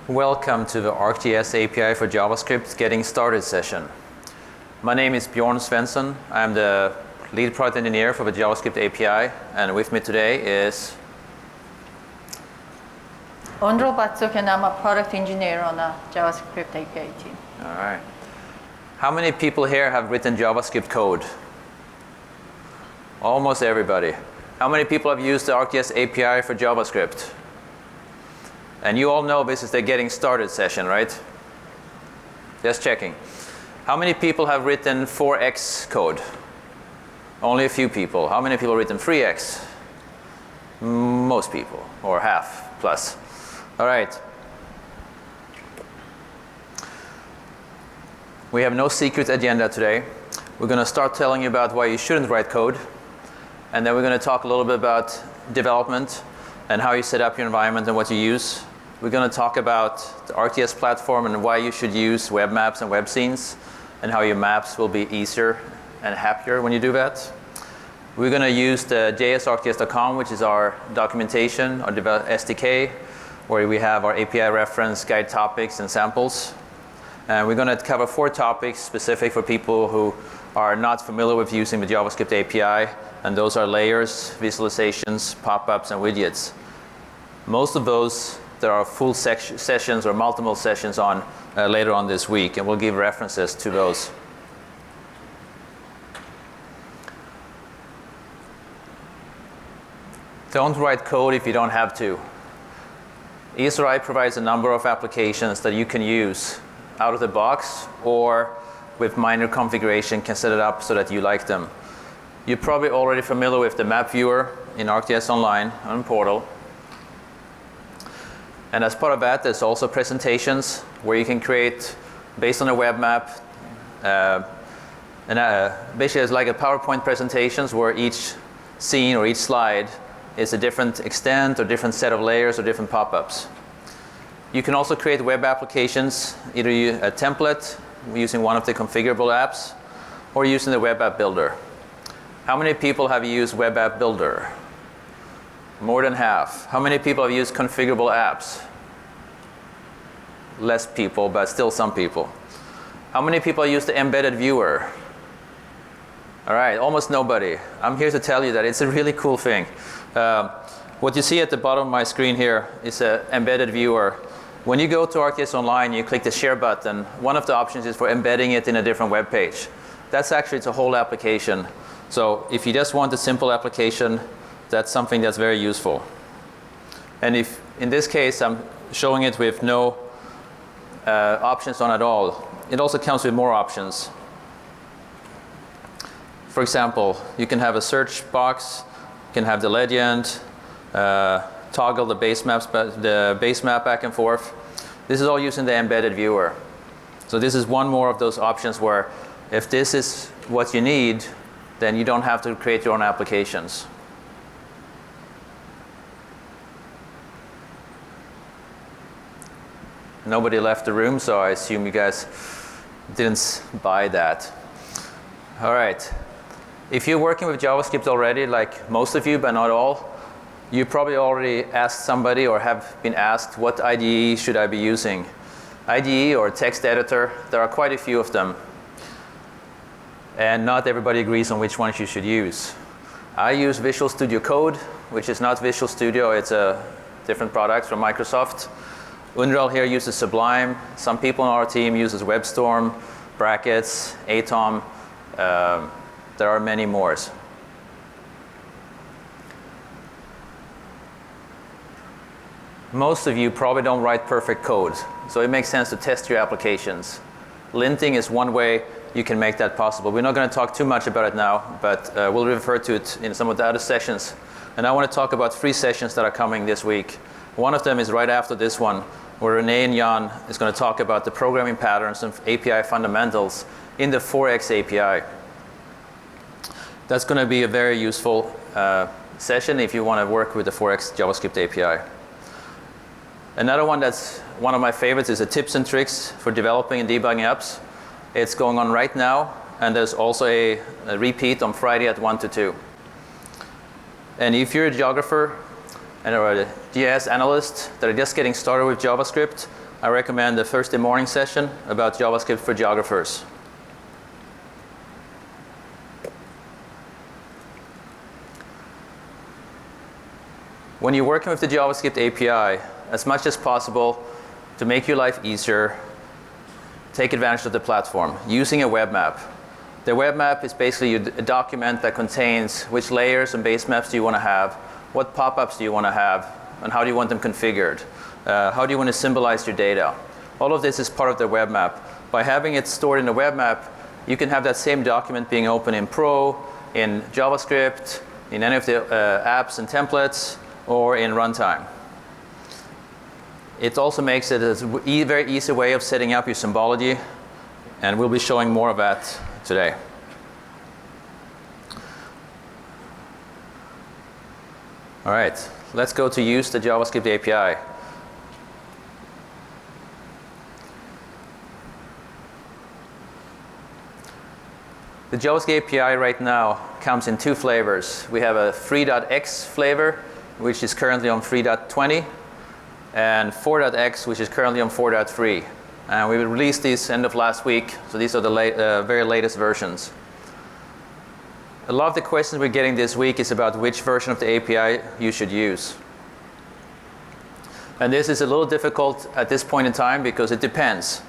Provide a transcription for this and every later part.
Welcome to the ArcGIS API for JavaScript Getting Started session. My name is Bjorn Svensson. I'm the lead product engineer for the JavaScript API, and with me today is Undral Batsukh, and I'm a product engineer on the JavaScript API team. All right. How many people here have written JavaScript code? Almost everybody. How many people have used the ArcGIS API for JavaScript? And you all know this is the Getting Started session, right? Just checking. How many people have written 4x code? Only a few people. How many people have written 3x? Most people, or half plus. All right. We have no secret agenda today. We're going to start telling you about why you shouldn't write code. And then we're going to talk a little bit about development and how you set up your environment and what you use. We're going to talk about the ArcGIS platform and why you should use web maps and web scenes, and how your maps will be easier and happier when you do that. We're going to use the jsarcgis.com, which is our documentation, our SDK, where we have our API reference, guide topics, and samples. And we're going to cover 4 topics specific for people who are not familiar with using the JavaScript API, and those are layers, visualizations, pop-ups, and widgets. Most of those, there are full sessions or multiple sessions on later on this week, and we'll give references to those. Don't write code if you don't have to. Esri provides a number of applications that you can use out of the box, or with minor configuration can set it up so that you like them. You're probably already familiar with the map viewer in ArcGIS Online on Portal. And as part of that, there's also presentations where you can create, based on a web map, basically it's like a PowerPoint presentations where each scene or each slide is a different extent or different set of layers or different pop-ups. You can also create web applications, either a template using one of the configurable apps, or using the web app builder. How many people have used web app builder? More than half. How many people have used configurable apps? Less people, but still some people. How many people use the embedded viewer? All right, almost nobody. I'm here to tell you that it's a really cool thing. What you see at the bottom of my screen here is an embedded viewer. When you go to ArcGIS Online, you click the share button. One of the options is for embedding it in a different web page. That's actually it's a whole application. So if you just want a simple application, that's something that's very useful. And if in this case I'm showing it with no options on at all, it also comes with more options. For example, you can have a search box, you can have the legend, toggle the base map back and forth. This is all using the embedded viewer. So this is one more of those options where if this is what you need, then you don't have to create your own applications. Nobody left the room, so I assume you guys didn't buy that. All right. If you're working with JavaScript already, like most of you, but not all, you probably already asked somebody or have been asked, what IDE should I be using? IDE or text editor, there are quite a few of them. And not everybody agrees on which ones you should use. I use Visual Studio Code, which is not Visual Studio, it's a different product from Microsoft. Undral here uses Sublime. Some people on our team uses WebStorm, Brackets, Atom. There are many more. Most of you probably don't write perfect code, so it makes sense to test your applications. Linting is one way you can make that possible. We're not going to talk too much about it now, but we'll refer to it in some of the other sessions. And I want to talk about 3 sessions that are coming this week. One of them is right after this one, where Renee and Jan is going to talk about the programming patterns and API fundamentals in the 4x API. That's going to be a very useful session if you want to work with the 4x JavaScript API. Another one that's one of my favorites is the tips and tricks for developing and debugging apps. It's going on right now, and there's also a repeat on Friday at 1 to 2. And if you're a geographer, and are a GIS analyst that are just getting started with JavaScript, I recommend the Thursday morning session about JavaScript for geographers. When you're working with the JavaScript API, as much as possible to make your life easier, take advantage of the platform using a web map. The web map is basically a document that contains which layers and base maps do you want to have, what pop-ups do you want to have, and how do you want them configured. How do you want to symbolize your data? All of this is part of the web map. By having it stored in the web map, you can have that same document being open in Pro, in JavaScript, in any of the apps and templates, or in runtime. It also makes it a very easy way of setting up your symbology, and we'll be showing more of that today. All right, let's go to use the JavaScript API. The JavaScript API right now comes in two flavors. We have a 3.x flavor, which is currently on 3.20, and 4.x, which is currently on 4.3. And we released these end of last week, so these are the very latest versions. A lot of the questions we're getting this week is about which version of the API you should use. And this is a little difficult at this point in time because it depends.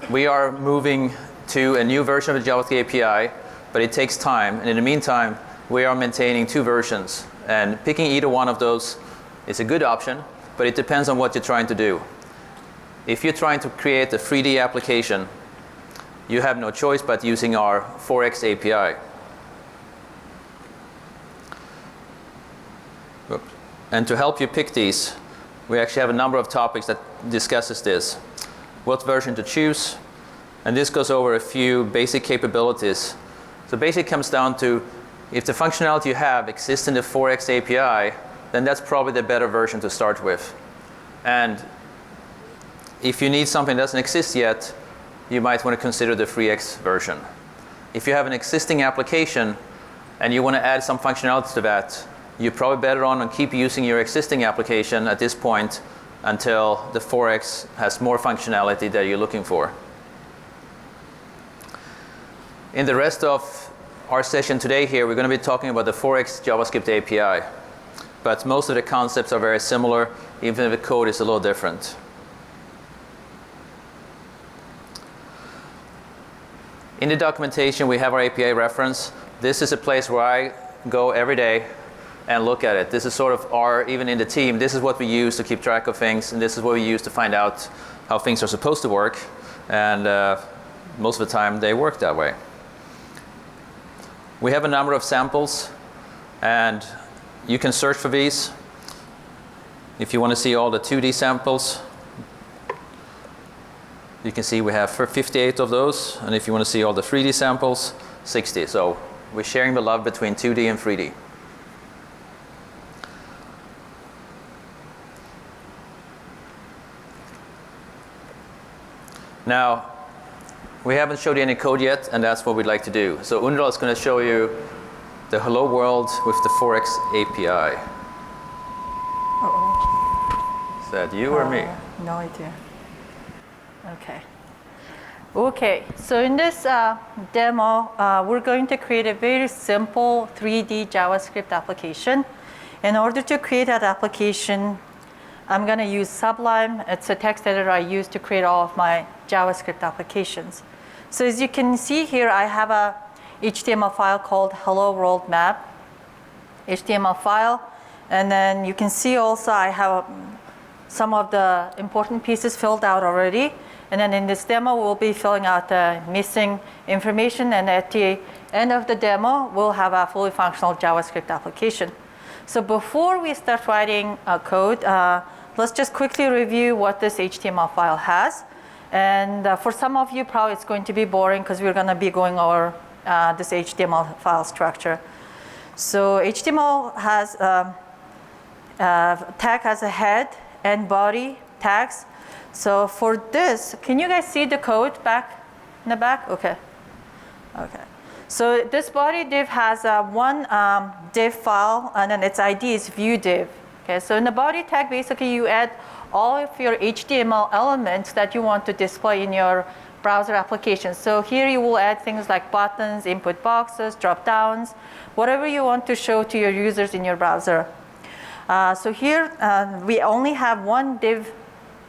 We are moving to a new version of the JavaScript API, but it takes time. And in the meantime, we are maintaining two versions. And picking either one of those is a good option, but it depends on what you're trying to do. If you're trying to create a 3D application, you have no choice but using our 4x API. And to help you pick these, we actually have a number of topics that discusses this. What version to choose, and this goes over a few basic capabilities. So basically it comes down to if the functionality you have exists in the 4x API, then that's probably the better version to start with. And if you need something that doesn't exist yet, you might want to consider the 3x version. If you have an existing application and you want to add some functionality to that, you're probably better on keep using your existing application at this point until the 4x has more functionality that you're looking for. In the rest of our session today here, we're going to be talking about the 4x JavaScript API. But most of the concepts are very similar, even if the code is a little different. In the documentation, we have our API reference. This is a place where I go every day and look at it. This is sort of our, even in the team, this is what we use to keep track of things, and this is what we use to find out how things are supposed to work. And most of the time, they work that way. We have a number of samples, and you can search for these. If you want to see all the 2D samples, you can see we have 58 of those, and if you want to see all the 3D samples, 60. So we're sharing the love between 2D and 3D. Now, we haven't showed you any code yet, and that's what we'd like to do. So Undral is going to show you the hello world with the 4x API. Uh-oh. Is that you or me? No idea. Okay. Okay, so in this demo, we're going to create a very simple 3D JavaScript application. In order to create that application, I'm going to use Sublime. It's a text editor I use to create all of my JavaScript applications. So as you can see here, I have a HTML file called Hello World Map HTML file. And then you can see also I have some of the important pieces filled out already. And then in this demo, we'll be filling out the missing information. And at the end of the demo, we'll have a fully functional JavaScript application. So before we start writing code, let's just quickly review what this HTML file has. And for some of you, probably it's going to be boring because we're going to be going over this HTML file structure. So HTML has tag has a head and body tags. So for this, can you guys see the code back in the back? Okay. Okay. So this body div has one div file, and then its ID is view div. Okay, so in the body tag, basically you add all of your HTML elements that you want to display in your browser application. So here you will add things like buttons, input boxes, drop downs, whatever you want to show to your users in your browser. So here we only have one div,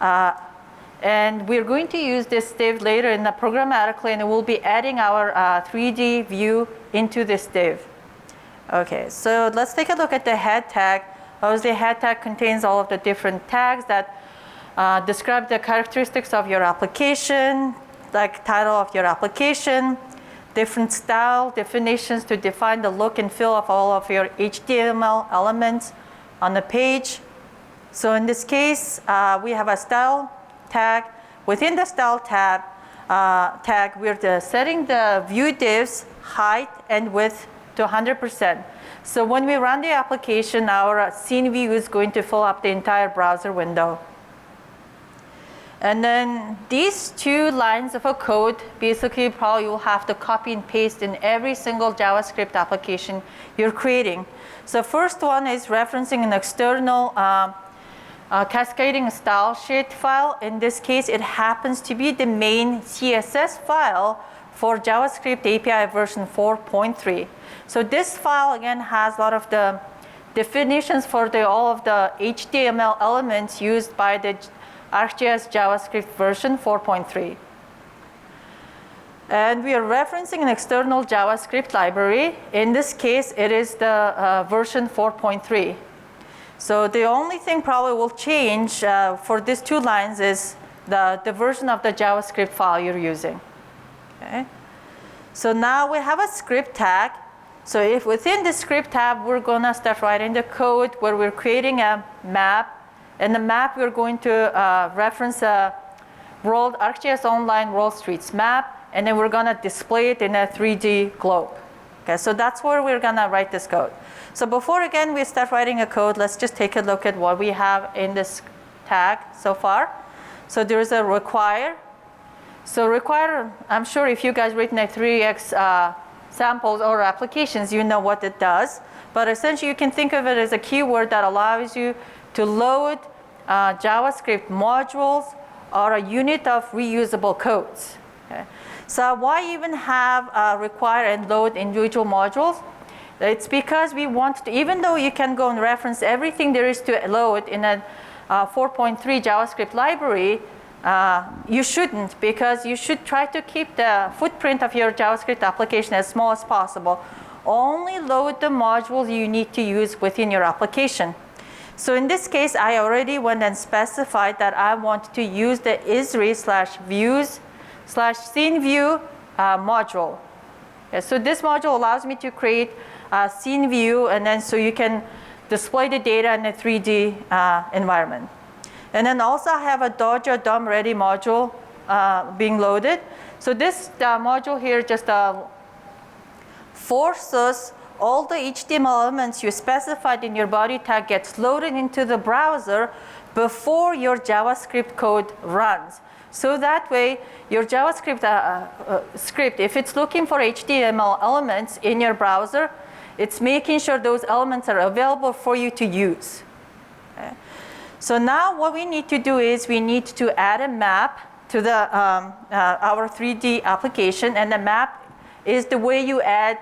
and we're going to use this div later in the programmatically, and we'll be adding our 3D view into this div. Okay, so let's take a look at the head tag. Obviously, head tag contains all of the different tags that describe the characteristics of your application, like title of your application, different style definitions to define the look and feel of all of your HTML elements on the page. So in this case, we have a style tag. Within the style tag, we're setting the view divs height and width to 100%. So when we run the application, our scene view is going to fill up the entire browser window. And then these two lines of a code, basically probably you'll have to copy and paste in every single JavaScript application you're creating. So first one is referencing an external cascading style sheet file. In this case, it happens to be the main CSS file for JavaScript API version 4.3. So this file again has a lot of the definitions for all of the HTML elements used by the ArcGIS JavaScript version 4.3. And we are referencing an external JavaScript library. In this case, it is the version 4.3. So the only thing probably will change for these two lines is the version of the JavaScript file you're using. Okay. So now we have a script tag. So if within the script tab, we're gonna start writing the code where we're creating a map. In the map, we're going to reference a ArcGIS Online World Streets map, and then we're gonna display it in a 3D globe. Okay, so that's where we're gonna write this code. So before again we start writing a code, let's just take a look at what we have in this tag so far. So there's a require. So require, I'm sure if you guys written a 3x samples or applications, you know what it does. But essentially you can think of it as a keyword that allows you to load JavaScript modules or a unit of reusable codes. Okay. So why even have require and load individual modules? It's because we want to, even though you can go and reference everything there is to load in a 4.3 JavaScript library, you shouldn't, because you should try to keep the footprint of your JavaScript application as small as possible. Only load the modules you need to use within your application. So in this case, I already went and specified that I want to use the Esri/views/scene view module. Okay, so this module allows me to create a scene view, and then so you can display the data in a 3D environment. And then also I have a Dojo DOM ready module being loaded. So this module here just forces all the HTML elements you specified in your body tag gets loaded into the browser before your JavaScript code runs. So that way, your JavaScript script, if it's looking for HTML elements in your browser, it's making sure those elements are available for you to use. Okay. So now what we need to do is we need to add a map to the, our 3D application, and the map is the way you add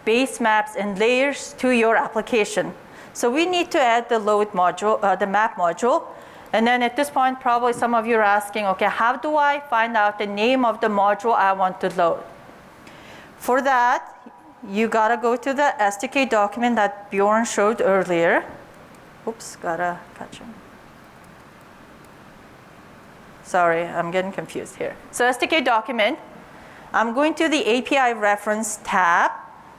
base maps and layers to your application. So we need to add the load module, the map module. And then at this point, probably some of you are asking, okay, how do I find out the name of the module I want to load? For that, you gotta go to the SDK document that Bjorn showed earlier. Oops, gotta catch him. Sorry, I'm getting confused here. So SDK document, I'm going to the API reference tab.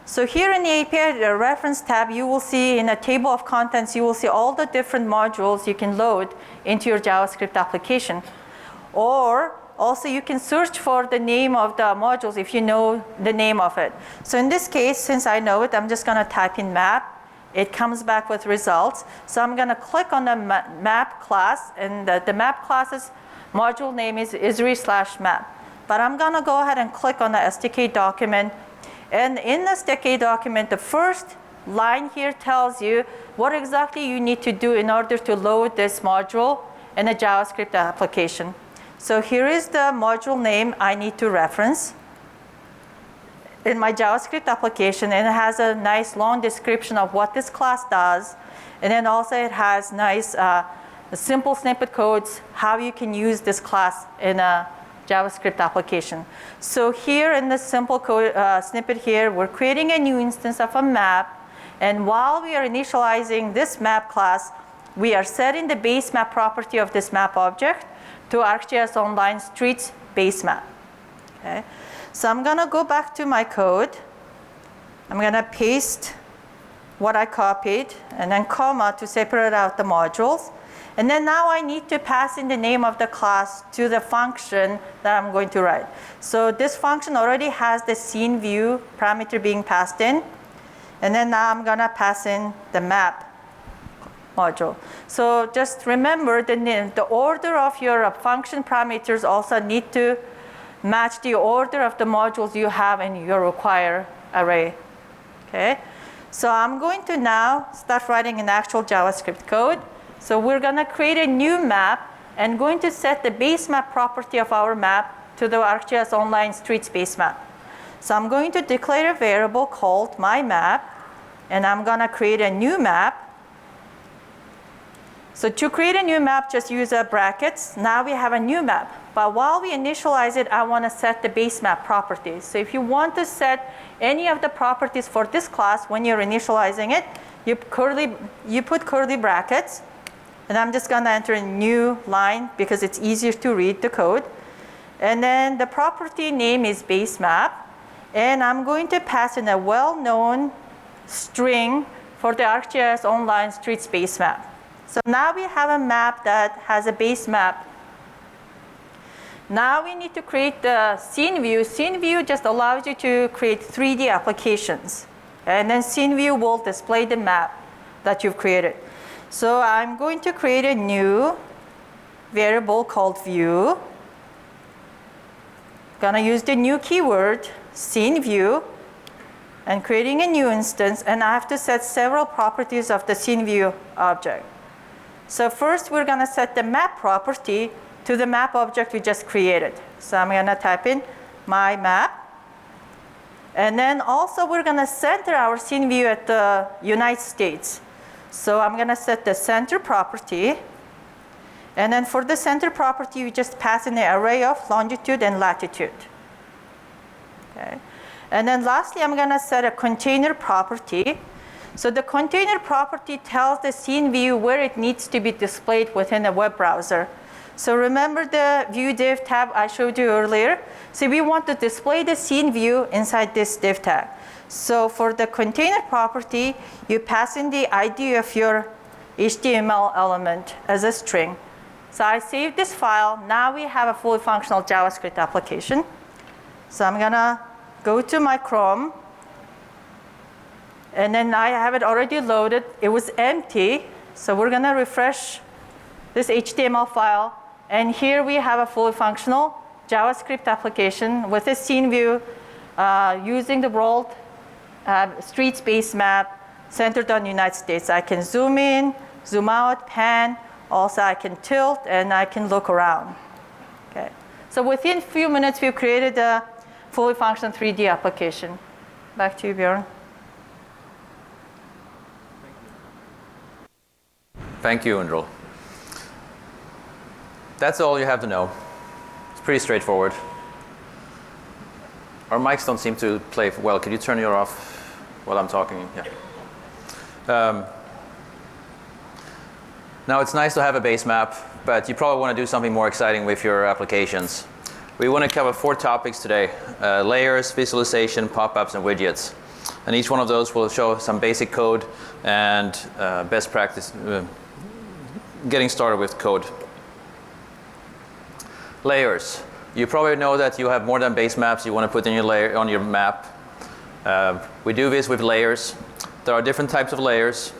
So here in the API reference tab, you will see in a table of contents, you will see all the different modules you can load into your JavaScript application. Or also you can search for the name of the modules if you know the name of it. So in this case, since I know it, I'm just gonna type in map. It comes back with results. So I'm gonna click on the map class, and the map class's module name is Esri/map. But I'm gonna go ahead and click on the SDK document. And in this decay document, the first line here tells you what exactly you need to do in order to load this module in a JavaScript application. So here is the module name I need to reference in my JavaScript application, and it has a nice long description of what this class does. And then also it has nice simple snippet codes, how you can use this class in a JavaScript application. So here in this simple code snippet here, we're creating a new instance of a map. And while we are initializing this map class, we are setting the base map property of this map object to ArcGIS Online Streets base map. Okay. So I'm going to go back to my code. I'm going to paste what I copied and then comma to separate out the modules. And then now I need to pass in the name of the class to the function that I'm going to write. So this function already has the scene view parameter being passed in. And then now I'm going to pass in the map module. So just remember the order of your function parameters also need to match the order of the modules you have in your require array. Okay? So I'm going to now start writing an actual JavaScript code. So we're going to create a new map and going to set the base map property of our map to the ArcGIS Online Streets base map. So I'm going to declare a variable called myMap, and I'm going to create a new map. So to create a new map, just use brackets. Now we have a new map. But while we initialize it, I want to set the base map properties. So if you want to set any of the properties for this class when you're initializing it, you put curly brackets. And I'm just going to enter a new line because it's easier to read the code. And then the property name is base map. And I'm going to pass in a well-known string for the ArcGIS Online Streets base map. So now we have a map that has a base map. Now we need to create the scene view. Scene view just allows you to create 3D applications. And then scene view will display the map that you've created. So I'm going to create a new variable called view. Gonna use the new keyword, scene view, and creating a new instance. And I have to set several properties of the scene view object. So first, we're going to set the map property to the map object we just created. So I'm going to type in my map. And then also, we're going to center our scene view at the United States. So I'm going to set the center property. And then for the center property, we just pass in an array of longitude and latitude. Okay. And then lastly, I'm going to set a container property. So the container property tells the scene view where it needs to be displayed within a web browser. So remember the view div tab I showed you earlier? So we want to display the scene view inside this div tag. So for the container property, you pass in the ID of your HTML element as a string. So I saved this file. Now we have a fully functional JavaScript application. So I'm going to go to my Chrome. And then I have it already loaded. It was empty. So we're going to refresh this HTML file. And here we have a fully functional JavaScript application with a scene view using the world streets base map centered on the United States. I can zoom in, zoom out, pan. Also, I can tilt, and I can look around. Okay. So within a few minutes, we've created a fully functional 3D application. Back to you, Bjorn. Thank you, Undral. That's all you have to know. It's pretty straightforward. Our mics don't seem to play well. Could you turn yours off while I'm talking? Yeah. Now, it's nice to have a base map, but you probably want to do something more exciting with your applications. We want to cover 4 topics today: layers, visualization, pop-ups, and widgets. And each one of those will show some basic code and best practice, getting started with code. Layers. You probably know that you have more than base maps you want to put in your layer on your map. We do this with layers. There are different types of layers.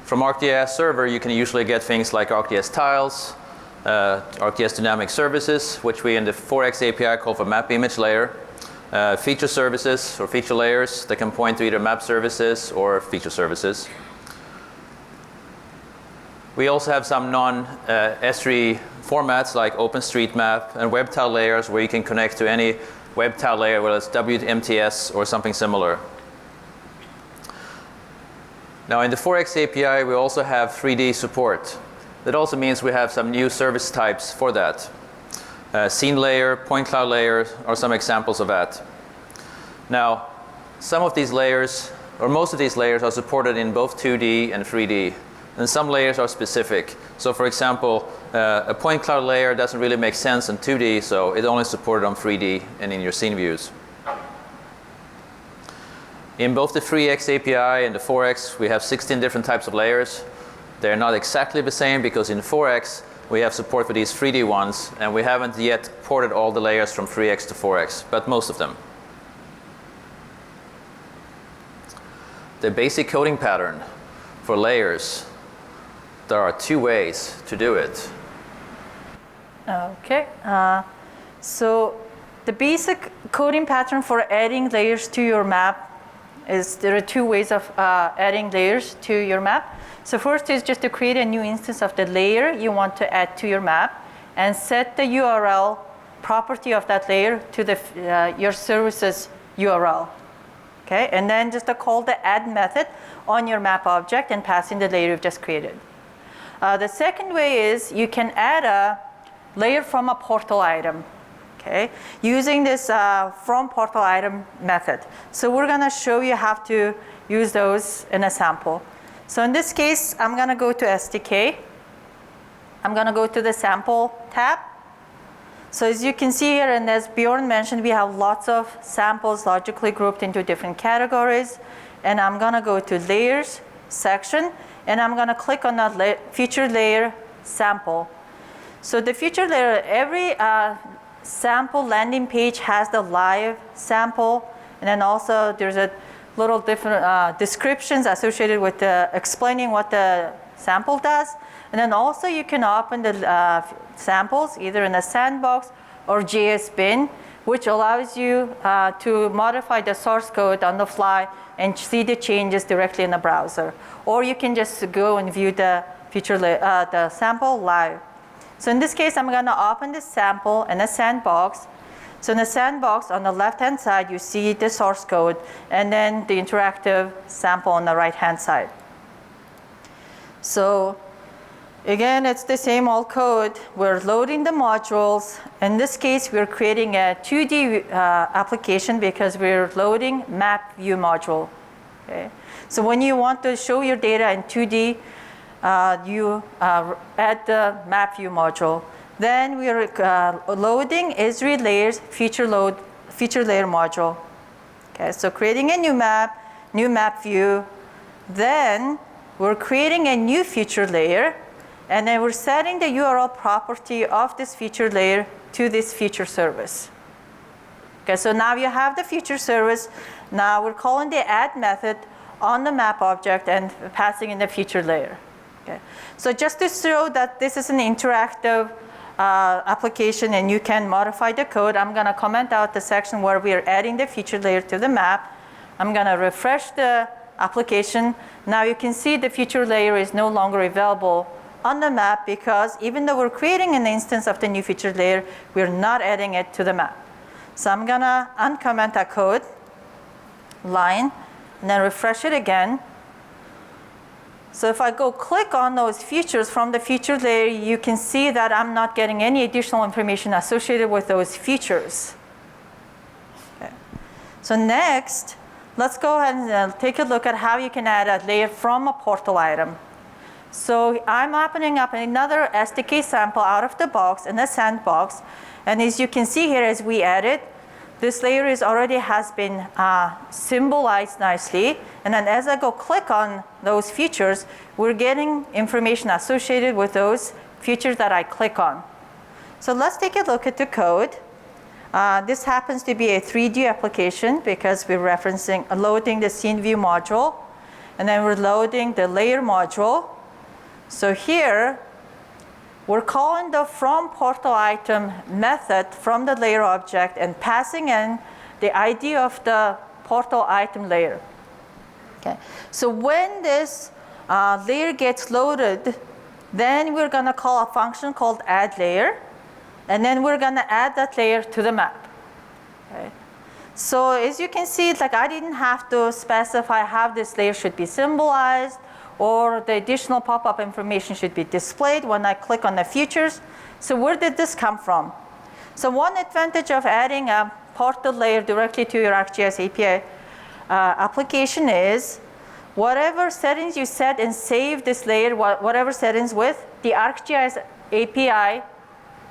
From ArcGIS Server, you can usually get things like ArcGIS tiles, ArcGIS dynamic services, which we in the 4X API call for map image layer. feature services or feature layers that can point to either map services or feature services. We also have some non-Esri formats like OpenStreetMap and web tile layers where you can connect to any web tile layer, whether it's WMTS or something similar. Now in the 4X API we also have 3D support. That also means we have some new service types for that. Scene layer, point cloud layer are some examples of that. Now some of these layers, or most of these layers, are supported in both 2D and 3D. And some layers are specific. So for example, a point cloud layer doesn't really make sense in 2D, so it's only supported on 3D and in your scene views. In both the 3X API and the 4X, we have 16 different types of layers. They're not exactly the same because in 4X, we have support for these 3D ones, and we haven't yet ported all the layers from 3X to 4X, but most of them. The basic coding pattern for layers. There are two ways to do it. Okay, so the basic coding pattern for adding layers to your map is there are two ways of adding layers to your map. So first is just to create a new instance of the layer you want to add to your map and set the URL property of that layer to the, your service's URL. Okay, and then just to call the add method on your map object and pass in the layer you've just created. The second way is you can add a layer from a portal item, okay, using this from portal item method. So we're going to show you how to use those in a sample. So in this case, I'm going to go to SDK. I'm going to go to the sample tab. So as you can see here, and as Bjorn mentioned, we have lots of samples logically grouped into different categories. And I'm going to go to layers section. And I'm going to click on that feature layer sample. So the feature layer, every sample landing page has the live sample. And then also there's a little different descriptions associated with explaining what the sample does. And then also you can open the samples either in a sandbox or JS bin, which allows you to modify the source code on the fly and see the changes directly in the browser. Or you can just go and view the feature the sample live. So in this case, I'm going to open this sample in a sandbox. So in the sandbox on the left-hand side, you see the source code and then the interactive sample on the right-hand side. So again, it's the same old code. We're loading the modules. In this case, we're creating a 2D application because we're loading map view module. Okay? So when you want to show your data in 2D, you add the map view module. Then we're loading Esri layers feature layer module. Okay, so creating a new map view. Then we're creating a new feature layer. And then we're setting the URL property of this feature layer to this feature service. Okay, so now you have the feature service. Now we're calling the add method on the map object and passing in the feature layer. Okay, so just to show that this is an interactive application and you can modify the code, I'm going to comment out the section where we are adding the feature layer to the map. I'm going to refresh the application. Now you can see the feature layer is no longer available on the map because even though we're creating an instance of the new feature layer, we're not adding it to the map. So I'm going to uncomment that code line and then refresh it again. So if I go click on those features from the feature layer, you can see that I'm not getting any additional information associated with those features. Okay. So next, let's go ahead and take a look at how you can add a layer from a portal item. So I'm opening up another SDK sample out of the box in the sandbox. And as you can see here, as we add it, this layer already has been symbolized nicely. And then as I go click on those features, we're getting information associated with those features that I click on. So let's take a look at the code. This happens to be a 3D application because we're referencing loading the scene view module. And then we're loading the layer module. So here, we're calling the from portal item method from the layer object and passing in the ID of the portal item layer. Okay. So when this layer gets loaded, then we're going to call a function called add layer, and then we're going to add that layer to the map. Okay. So as you can see, like I didn't have to specify how this layer should be symbolized, or the additional pop-up information should be displayed when I click on the features. So where did this come from? So one advantage of adding a portal layer directly to your ArcGIS API application is whatever settings you set and save this layer, whatever settings with, the ArcGIS API,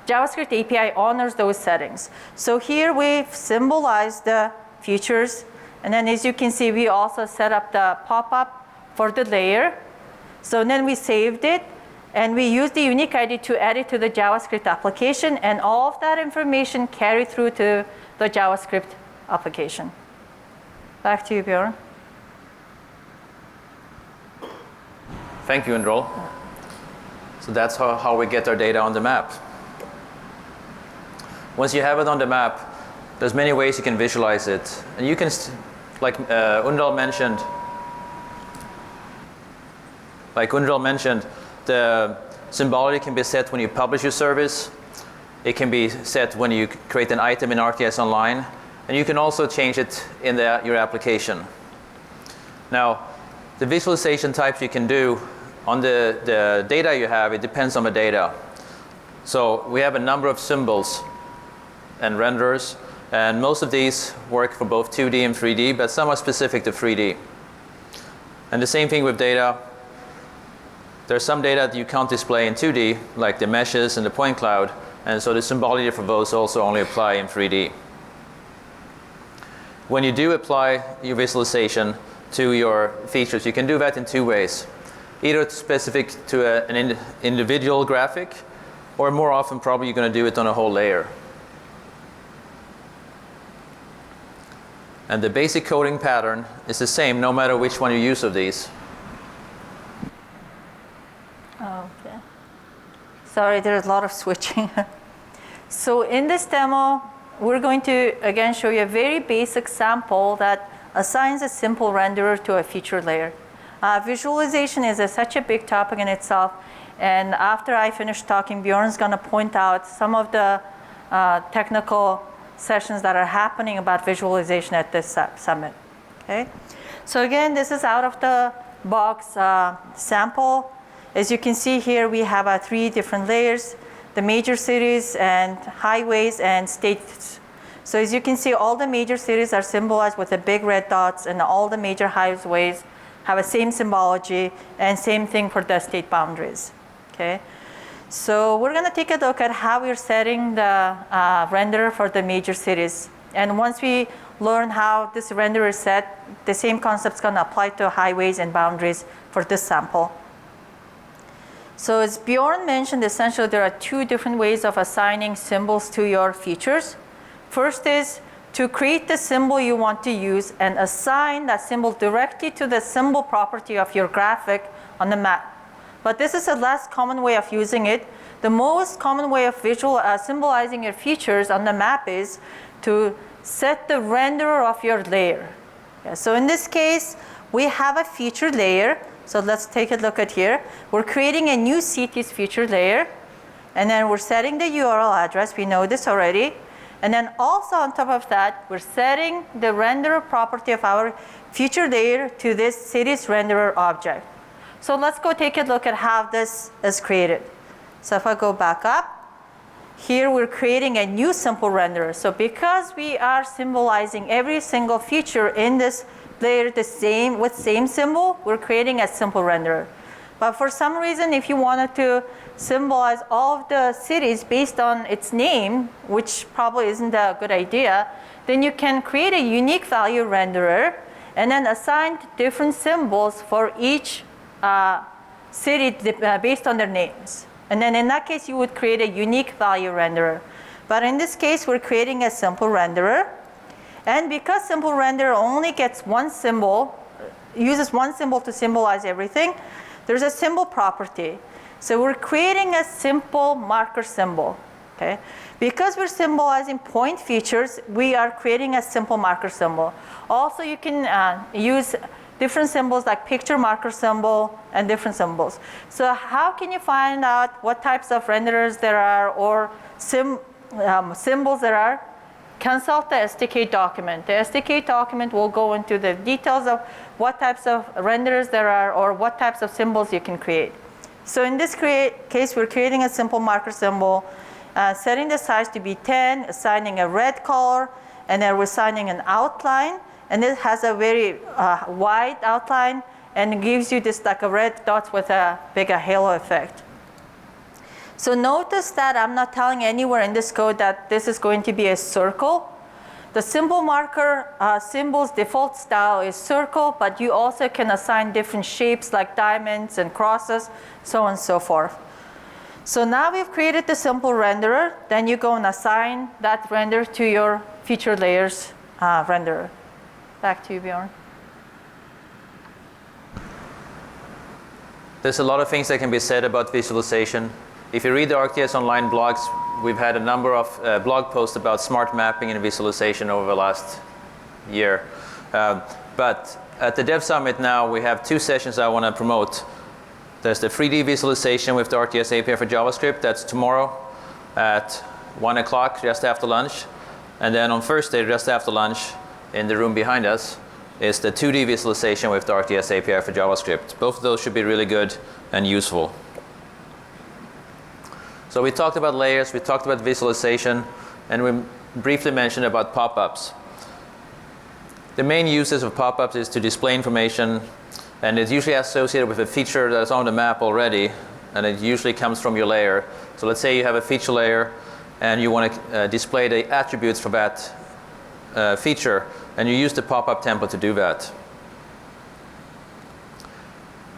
JavaScript API honors those settings. So here we've symbolized the features, and then as you can see, we also set up the pop-up for the layer. So then we saved it, and we used the unique ID to add it to the JavaScript application, and all of that information carried through to the JavaScript application. Back to you, Bjorn. Thank you, Undral. So that's how we get our data on the map. Once you have it on the map, there's many ways you can visualize it. And you can, like Undral mentioned, the symbology can be set when you publish your service. It can be set when you create an item in ArcGIS Online. And you can also change it in your application. Now, the visualization types you can do on the data you have, it depends on the data. So we have a number of symbols and renderers, and most of these work for both 2D and 3D, but some are specific to 3D. And the same thing with data. There's some data that you can't display in 2D, like the meshes and the point cloud, and so the symbology for those also only apply in 3D. When you do apply your visualization to your features, you can do that in two ways. Either it's specific to an individual graphic, or more often probably you're going to do it on a whole layer. And the basic coding pattern is the same no matter which one you use of these. Okay. Sorry, there's a lot of switching. So in this demo, we're going to again show you a very basic sample that assigns a simple renderer to a feature layer. Visualization is such a big topic in itself, and after I finish talking, Bjorn's going to point out some of the technical sessions that are happening about visualization at this summit. Okay? So again, this is out of the box sample. As you can see here, we have 3 different layers: the major cities and highways and states. So as you can see, all the major cities are symbolized with the big red dots, and all the major highways have the same symbology, and same thing for the state boundaries. Okay? So we're going to take a look at how we're setting the renderer for the major cities. And once we learn how this renderer is set, the same concept is going to apply to highways and boundaries for this sample. So as Bjorn mentioned, essentially there are 2 different ways of assigning symbols to your features. First is to create the symbol you want to use and assign that symbol directly to the symbol property of your graphic on the map. But this is a less common way of using it. The most common way of symbolizing your features on the map is to set the renderer of your layer. Yeah, so in this case, we have a feature layer. So let's take a look at here. We're creating a new cities feature layer, and then we're setting the URL address. We know this already. And then also on top of that, we're setting the renderer property of our feature layer to this cities renderer object. So let's go take a look at how this is created. So if I go back up, here we're creating a new simple renderer. So because we are symbolizing every single feature in this layer with same symbol, we're creating a simple renderer. But for some reason, if you wanted to symbolize all of the cities based on its name, which probably isn't a good idea, then you can create a unique value renderer and then assign different symbols for each city based on their names. And then in that case, you would create a unique value renderer. But in this case, we're creating a simple renderer. And because simple renderer only gets one symbol, uses one symbol to symbolize everything, there's a symbol property. So we're creating a simple marker symbol. Okay? Because we're symbolizing point features, we are creating a simple marker symbol. Also, you can use different symbols like picture marker symbol and different symbols. So how can you find out what types of renderers there are or symbols there are? Consult the SDK document. The SDK document will go into the details of what types of renderers there are or what types of symbols you can create. So in this case, we're creating a simple marker symbol, setting the size to be 10, assigning a red color, and then we're assigning an outline. And it has a very wide outline and it gives you this like a red dots with a bigger halo effect. So notice that I'm not telling anywhere in this code that this is going to be a circle. The symbol marker symbol's default style is circle, but you also can assign different shapes like diamonds and crosses, so on and so forth. So now we've created the simple renderer. Then you go and assign that render to your feature layers renderer. Back to you, Bjorn. There's a lot of things that can be said about visualization. If you read the ArcGIS Online blogs, we've had a number of blog posts about smart mapping and visualization over the last year. But at the Dev Summit now, we have 2 sessions I want to promote. There's the 3D visualization with the ArcGIS API for JavaScript. That's tomorrow at 1 o'clock, just after lunch. And then on Thursday, just after lunch, in the room behind us, is the 2D visualization with the ArcGIS API for JavaScript. Both of those should be really good and useful. So we talked about layers, we talked about visualization, and we briefly mentioned about pop-ups. The main uses of pop-ups is to display information, and it's usually associated with a feature that's on the map already, and it usually comes from your layer. So let's say you have a feature layer, and you want to display the attributes for that feature, and you use the pop-up template to do that.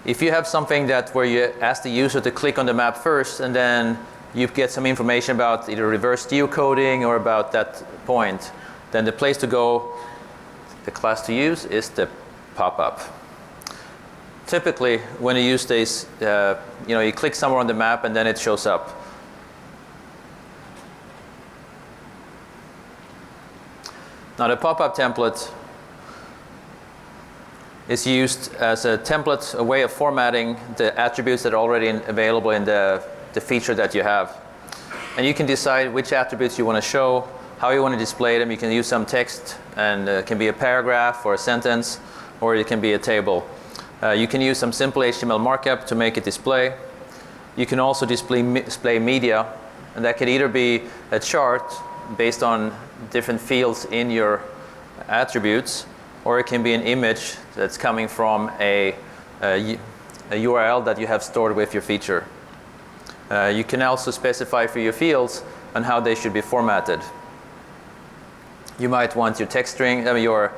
If you have something where you ask the user to click on the map first, and then you get some information about either reverse geocoding or about that point, then the place to go, the class to use, is the pop-up. Typically, when you use this, you click somewhere on the map and then it shows up. Now the pop-up template is used as a template, a way of formatting the attributes that are already available in the feature that you have. And you can decide which attributes you want to show, how you want to display them. You can use some text, and it can be a paragraph or a sentence, or it can be a table. You can use some simple HTML markup to make it display. You can also display media, and that could either be a chart based on different fields in your attributes, or it can be an image that's coming from a URL that you have stored with your feature. You can also specify for your fields on how they should be formatted. You might want your text string, your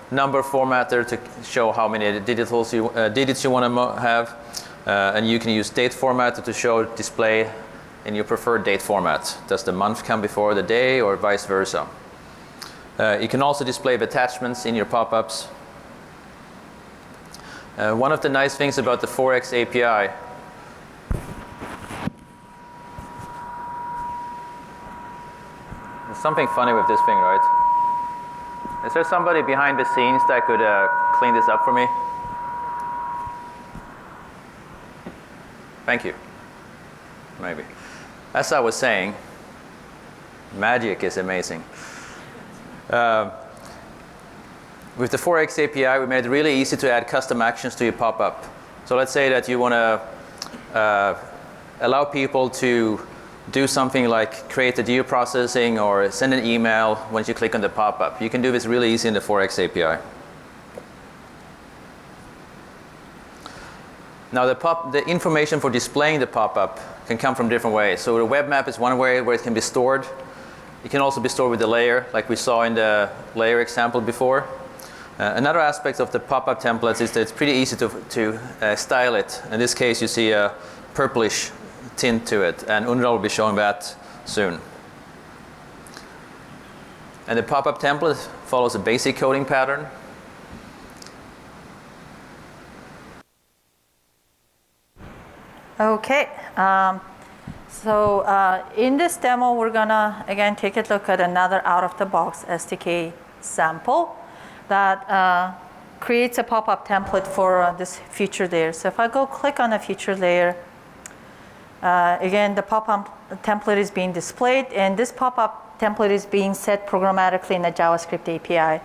number formatter to show how many digits you want to have, and you can use date formatter to show display in your preferred date format. Does the month come before the day, or vice versa? You can also display the attachments in your pop-ups. One of the nice things about the 4X API there's something funny with this thing, right? Is there somebody behind the scenes that could clean this up for me? Thank you. Maybe. As I was saying, magic is amazing. With the 4X API, we made it really easy to add custom actions to your pop-up. So let's say that you want to allow people to do something like create a geoprocessing or send an email once you click on the pop-up. You can do this really easy in the 4X API. Now the information for displaying the pop-up can come from different ways. So the web map is one way where it can be stored. It can also be stored with the layer, like we saw in the layer example before. Another aspect of the pop-up templates is that it's pretty easy to style it. In this case, you see a purplish tint to it, and Undral will be showing that soon. And the pop-up template follows a basic coding pattern. Okay. So in this demo, we're gonna, again, take a look at another out-of-the-box SDK sample that creates a pop-up template for this feature layer. So if I go click on a feature layer, again, the pop-up template is being displayed, and this pop-up template is being set programmatically in the JavaScript API.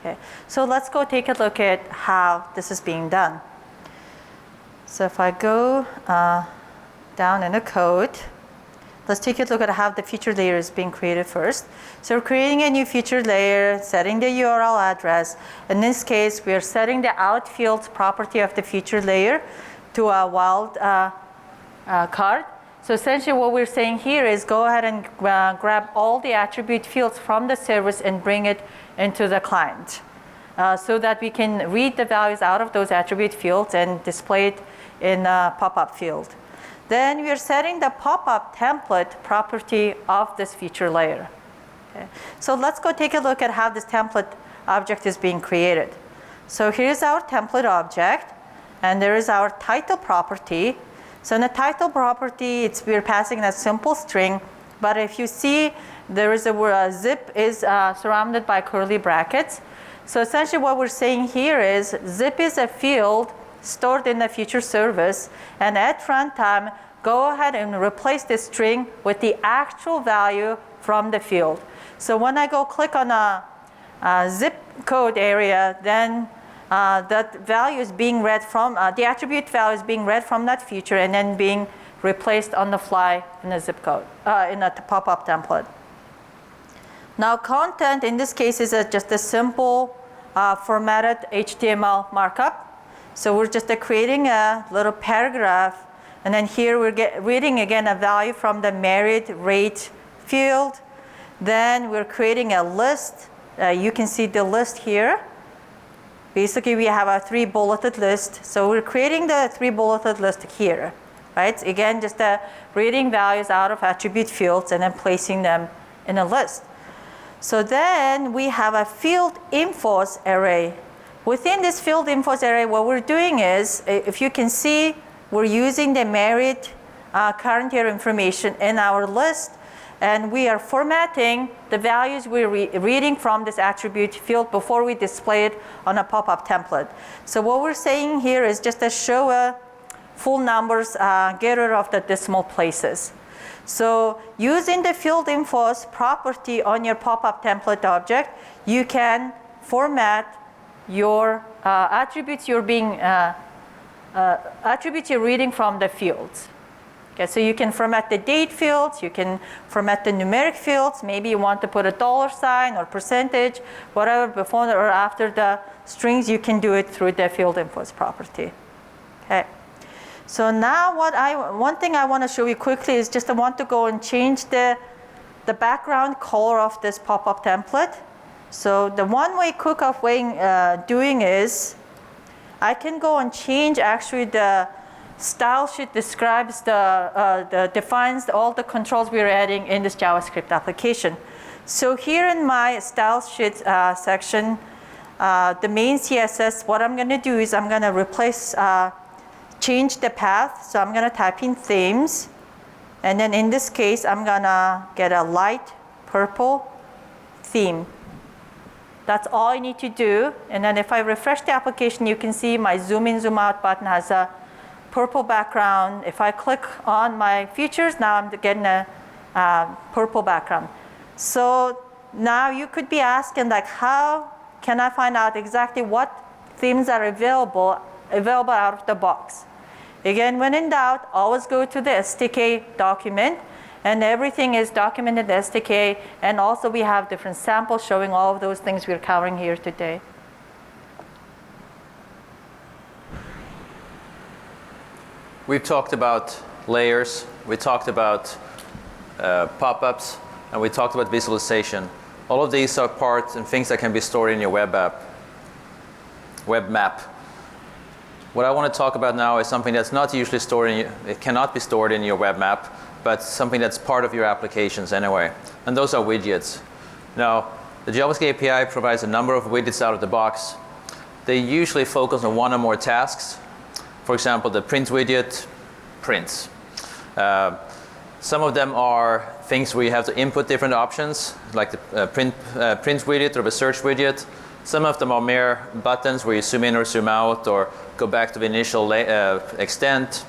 Okay. So let's go take a look at how this is being done. So if I go down in the code, let's take a look at how the feature layer is being created first. So we're creating a new feature layer, setting the URL address. In this case, we are setting the outfield property of the feature layer to a wild card. So essentially what we're saying here is go ahead and grab all the attribute fields from the service and bring it into the client so that we can read the values out of those attribute fields and display it in a pop-up field. Then we are setting the pop-up template property of this feature layer. Okay. So let's go take a look at how this template object is being created. So here's our template object, and there is our title property. So in the title property, we're passing a simple string, but if you see, there is a zip is surrounded by curly brackets. So essentially what we're saying here is zip is a field stored in the feature service, and at runtime, go ahead and replace this string with the actual value from the field. So when I go click on a zip code area, then that value is being read from, the attribute value is being read from that feature and then being replaced on the fly in the zip code, in a pop-up template. Now content in this case is just a simple formatted HTML markup. So we're just creating a little paragraph, and then here we're reading again a value from the merit rate field. Then we're creating a list. You can see the list here. Basically, we have a 3 bulleted list. So we're creating the 3 bulleted list here, right? Again, just reading values out of attribute fields and then placing them in a list. So then we have a field infos array. Within this field infos array, what we're doing is, if you can see, we're using the merit current year information in our list, and we are formatting the values we're reading from this attribute field before we display it on a pop-up template. So what we're saying here is just to show full numbers, get rid of the decimal places. So using the field infos property on your pop-up template object, you can format your attributes you're reading from the fields. Okay, so you can format the date fields, you can format the numeric fields. Maybe you want to put a $sign or percentage, whatever before or after the strings. You can do it through the field infos property. Okay. So now one thing I want to show you quickly is just I want to go and change the background color of this pop-up template. So the one-way cook-off way doing is I can go and change actually the style sheet describes defines all the controls we're adding in this JavaScript application. So here in my style sheet section, the main CSS, what I'm going to do is I'm going to replace, change the path. So I'm going to type in themes. And then in this case, I'm going to get a light purple theme. That's all I need to do. And then if I refresh the application, you can see my zoom in, zoom out button has a purple background. If I click on my features, now I'm getting a purple background. So now you could be asking, like, how can I find out exactly what themes are available out of the box? Again, when in doubt, always go to the SDK document, and everything is documented in the SDK, and also we have different samples showing all of those things we're covering here today. We've talked about layers, we talked about pop-ups, and we talked about visualization. All of these are parts and things that can be stored in your web map. What I want to talk about now is something that's not usually stored it cannot be stored in your web map, but something that's part of your applications anyway. And those are widgets. Now, the JavaScript API provides a number of widgets out of the box. They usually focus on one or more tasks. For example, the print widget prints. Some of them are things where you have to input different options, like the print widget or the search widget. Some of them are mere buttons where you zoom in or zoom out or go back to the initial extent.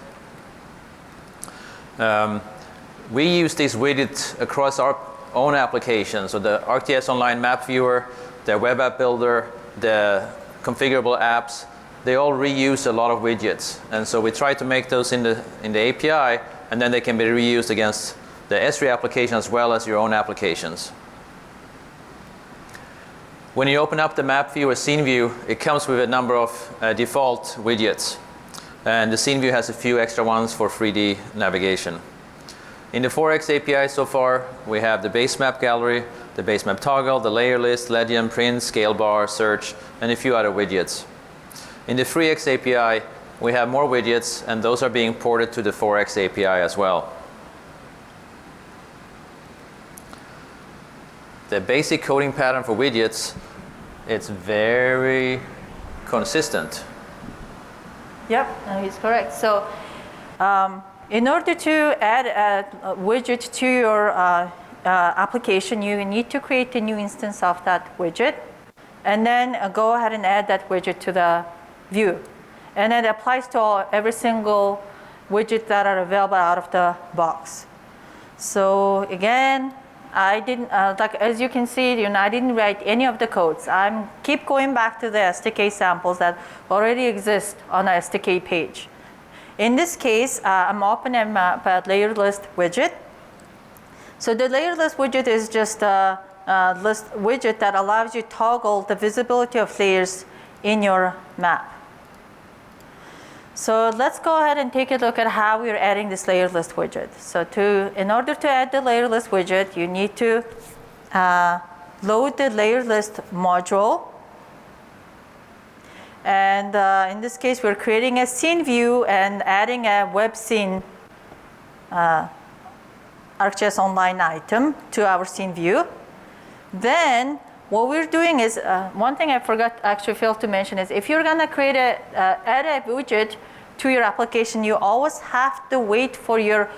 We use these widgets across our own applications. So the ArcGIS Online map viewer, the web app builder, the configurable apps, they all reuse a lot of widgets. And so we try to make those in the API, and then they can be reused against the Esri application as well as your own applications. When you open up the map view or scene view, it comes with a number of default widgets. And the scene view has a few extra ones for 3D navigation. In the 4X API so far, we have the base map gallery, the base map toggle, the layer list, legend, print, scale bar, search, and a few other widgets. In the 3X API, we have more widgets, and those are being ported to the 4X API as well. The basic coding pattern for widgets, it's very consistent. Yep, no, he's correct. So in order to add a widget to your application, you need to create a new instance of that widget, and then go ahead and add that widget to the view. And it applies to every single widget that are available out of the box. So again, I didn't, like as you can see, I didn't write any of the codes. I keep going back to the SDK samples that already exist on the SDK page. In this case, I'm opening up a layer list widget. So the layer list widget is just a list widget that allows you to toggle the visibility of layers in your map. So let's go ahead and take a look at how we're adding this layer list widget. So in order to add the layer list widget, you need to load the layer list module. And in this case, we're creating a scene view and adding a web scene ArcGIS Online item to our scene view. Then what we're doing is, one thing I failed to mention is if you're gonna add a widget to your application, you always have to wait for your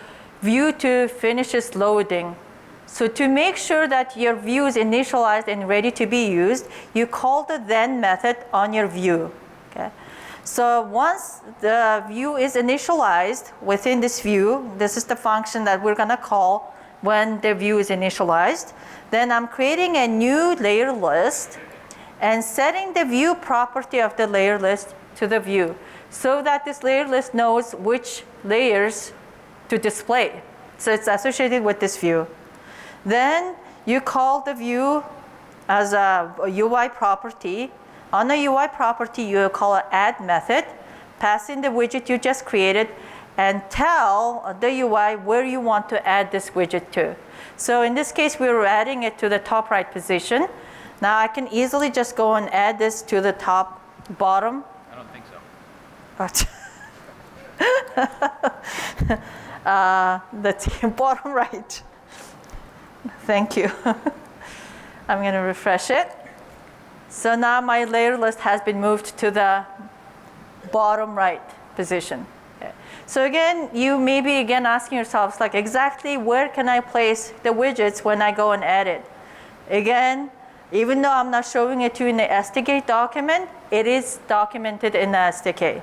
view to finish its loading. So to make sure that your view is initialized and ready to be used, you call the then method on your view. Okay? So once the view is initialized within this view, this is the function that we're gonna call when the view is initialized. Then I'm creating a new layer list and setting the view property of the layer list to the view so that this layer list knows which layers to display. So it's associated with this view. Then you call the view as a UI property. On a UI property, you call an add method, pass in the widget you just created, and tell the UI where you want to add this widget to. So in this case, we're adding it to the top right position. Now I can easily just go and add this to the top bottom. I don't think so. The bottom right. Thank you. I'm going to refresh it. So now my layer list has been moved to the bottom right position. Okay. So again, you may be again asking yourselves, like exactly where can I place the widgets when I go and edit? Again, even though I'm not showing it to you in the SDK document, it is documented in the SDK.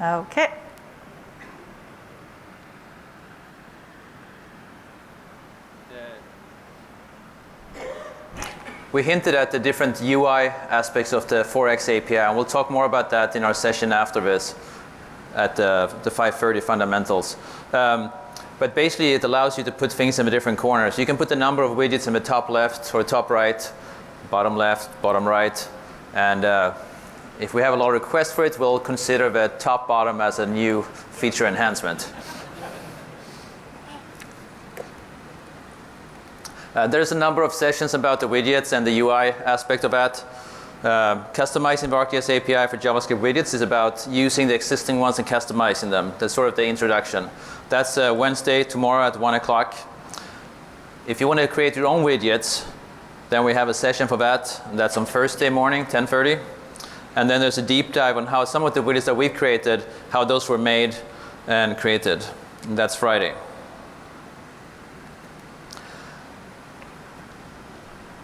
Okay. We hinted at the different UI aspects of the 4X API, and we'll talk more about that in our session after this at the 5:30 fundamentals. But basically, it allows you to put things in the different corners. You can put the number of widgets in the top left or top right, bottom left, bottom right. And if we have a lot of requests for it, we'll consider the top bottom as a new feature enhancement. There's a number of sessions about the widgets and the UI aspect of that. Customizing the ArcGIS API for JavaScript widgets is about using the existing ones and customizing them. That's sort of the introduction. That's Wednesday, tomorrow at 1 o'clock. If you want to create your own widgets, then we have a session for that. And that's on Thursday morning, 10:30. And then there's a deep dive on how some of the widgets that we've created, how those were made and created. And that's Friday.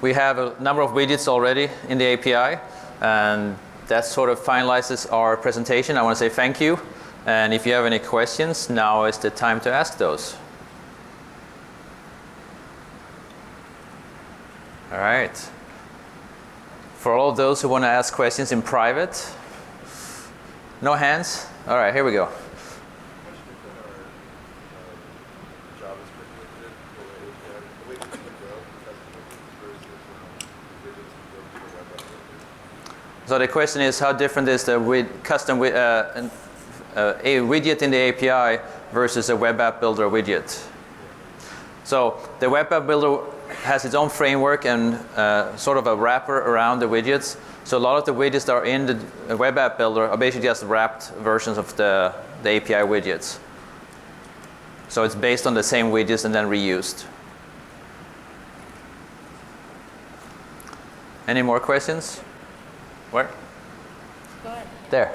we have a number of widgets already in the API, and that sort of finalizes our presentation. I want to say thank you, and if you have any questions, now is the time to ask those. All right. For all of those who want to ask questions in private, no hands? All right, here we go. So the question is, how different is the custom a widget in the API versus a web app builder widget? So the web app builder has its own framework and sort of a wrapper around the widgets. So a lot of the widgets that are in the web app builder are basically just wrapped versions of the API widgets. So it's based on the same widgets and then reused. Any more questions? Where? Go ahead. There.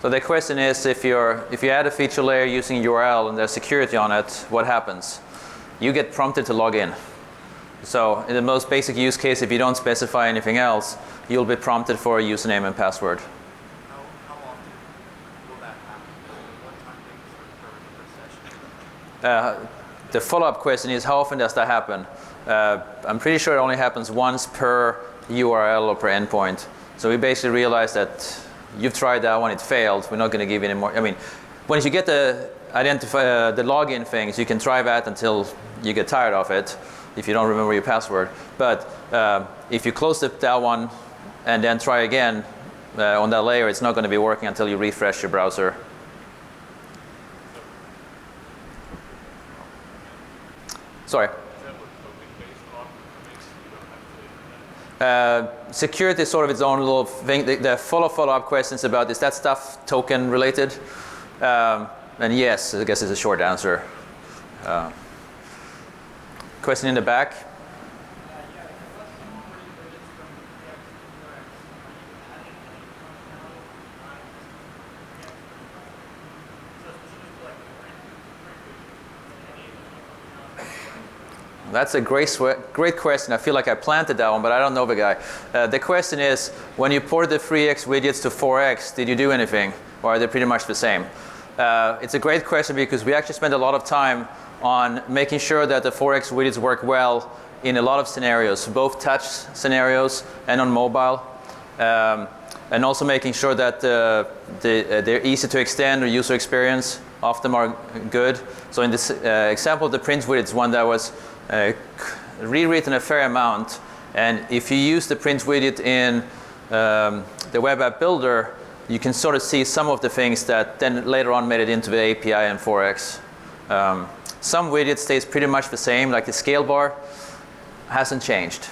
So the question is, if you add a feature layer using URL and there's security on it, what happens? You get prompted to log in. So in the most basic use case, if you don't specify anything else, you'll be prompted for a username and password. How often will that happen? One time things per session? The follow-up question is, how often does that happen? I'm pretty sure it only happens once per URL or per endpoint. So we basically realized that you've tried that one, it failed. We're not going to give you any more. I mean, once you get the the login things, you can try that until you get tired of it, if you don't remember your password. But if you close that one and then try again on that layer, it's not going to be working until you refresh your browser. Sorry. Security is sort of its own little thing. The follow-up questions about, is that stuff token related? And yes, I guess is a short answer. Question in the back? That's a great question. I feel like I planted that one, but I don't know the guy. The question is, when you ported the 3x widgets to 4x, did you do anything? Or are they pretty much the same? It's a great question because we actually spent a lot of time on making sure that the 4x widgets work well in a lot of scenarios, both touch scenarios and on mobile. And also making sure that they're easy to extend, or user experience of them are good. So in this example, the print widget is one that was rewritten a fair amount, and if you use the print widget in the web app builder, you can sort of see some of the things that then later on made it into the API and 4x. Some widget stays pretty much the same, like the scale bar hasn't changed.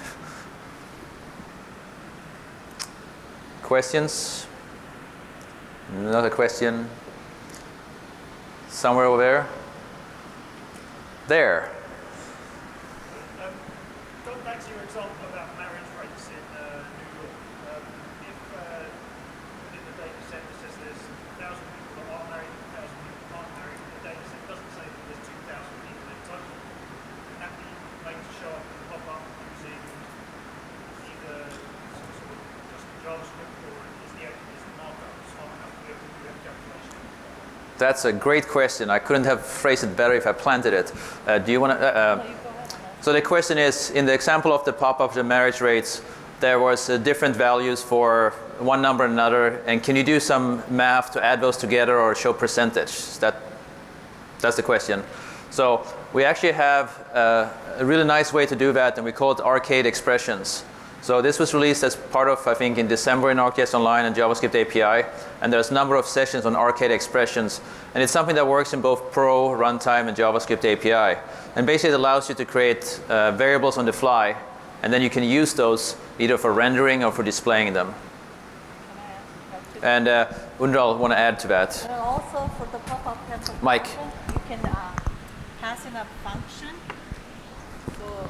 Questions? Another question? Somewhere over there? There. Going back to your example about marriage rates in New York, if within the data set it says there's 1,000 people that are married, 1,000 people that aren't married, the data set doesn't say that there's 2,000 people in total, can that be made to show up and pop up using either some sort of custom JavaScript, or is the markup smart enough to be able to do that calculation? That's a great question. I couldn't have phrased it better if I planted it. Do you want to? So the question is, in the example of the pop-up, the marriage rates, there was different values for one number and another, and can you do some math to add those together or show percentage? That's the question. So we actually have a really nice way to do that, and we call it arcade expressions. So this was released as part of, I think, in December in ArcGIS Online and JavaScript API, and there's a number of sessions on arcade expressions, and it's something that works in both Pro, Runtime, and JavaScript API. And basically it allows you to create variables on the fly, and then you can use those either for rendering or for displaying them. And Undral want to add to that. And also for the pop-up cancel Mike. function, you can pass in a function. So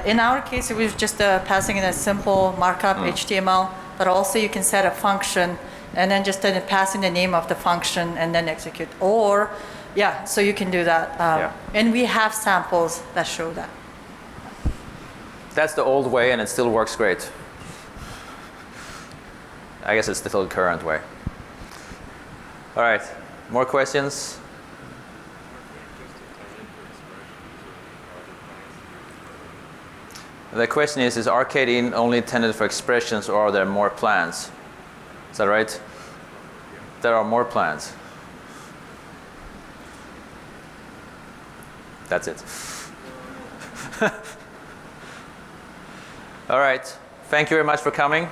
in our case, we're just passing in a simple markup HTML but also you can set a function and then just then pass in the name of the function and then execute. Or, yeah, so you can do that. And we have samples that show that. That's the old way, and it still works great. I guess it's still the current way. All right, more questions? The question is Arcade only intended for expressions, or are there more plans? Is that right? There are more plans. That's it. All right. Thank you very much for coming.